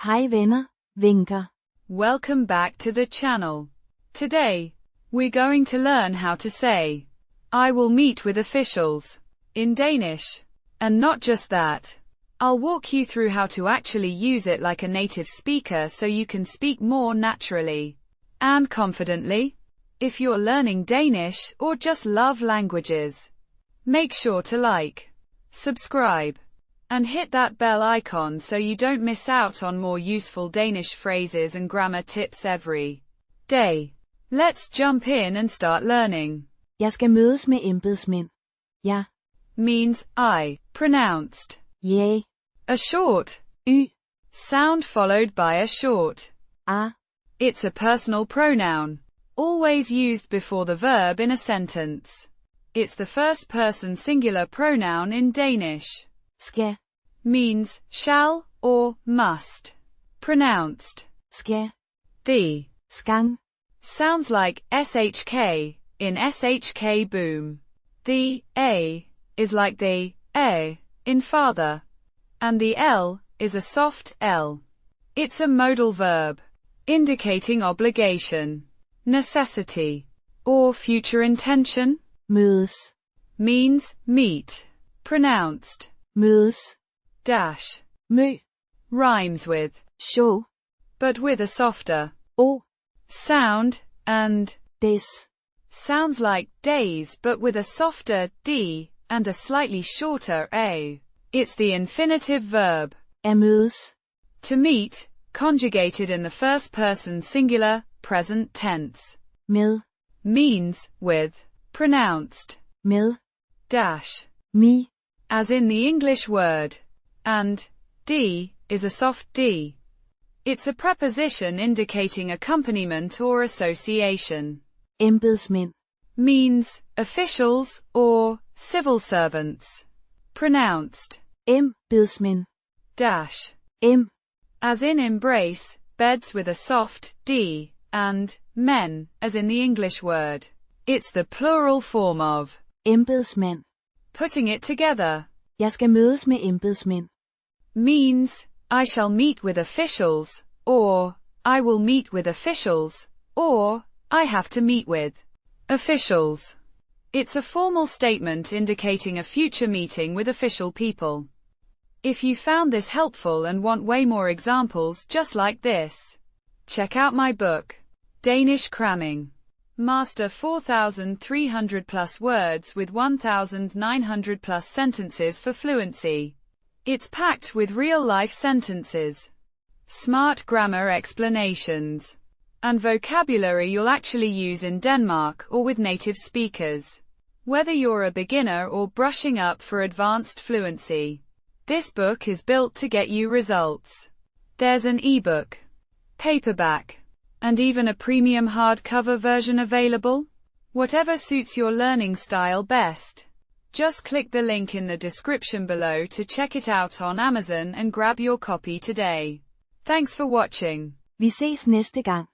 Hej venner, vinker. Welcome back to the channel. Today, we're going to learn how to say, I will meet with officials, in Danish. And not just that. I'll walk you through how to actually use it like a native speaker so you can speak more naturally and confidently. If you're learning Danish or just love languages, make sure to like, subscribe, and hit that bell icon so you don't miss out on more useful Danish phrases and grammar tips every day. Let's jump in and start learning. Jeg skal mødes med embedsmænd. Ja. Means I, pronounced. Yeah. A short Y. sound followed by a short A. It's a personal pronoun, always used before the verb in a sentence. It's the first person singular pronoun in Danish. Skal. Means shall or must. Pronounced. Skal. The Skang. sounds like shk in shk-boom. The a is like the a in father, and the l is a soft l. It's a modal verb, indicating obligation, necessity, or future intention. Mødes. Means meet. Pronounced. Mødes. Dash. Mø. Rhymes with Show. but with a softer O. sound, and Des. sounds like days but with a softer d and a slightly shorter a. It's the infinitive verb. At mødes. To meet, conjugated in the first person singular, present tense. Med. Means with. Pronounced. Med. Dash. Mi. As in the English word. And d is a soft d. It's a preposition indicating accompaniment or association. Embedsmænd. Means officials or civil servants. Pronounced. Embedsmænd. Dash. Em. As in embrace, beds with a soft d, and men, as in the English word. It's the plural form of Embedsmand. putting it together. Jeg skal mødes med embedsmænd. Means, I shall meet with officials, or I will meet with officials, or I have to meet with officials. It's a formal statement indicating a future meeting with official people. If you found this helpful and want way more examples just like this, check out my book, Danish Cramming. Master 4,300 plus words with 1,900 plus sentences for fluency. It's packed with real-life sentences, smart grammar explanations, and vocabulary you'll actually use in Denmark or with native speakers. Whether you're a beginner or brushing up for advanced fluency, this book is built to get you results. There's an ebook, paperback, and even a premium hardcover version available. Whatever suits your learning style best. Just click the link in the description below to check it out on Amazon and grab your copy today. Thanks for watching. Vi ses næste gang.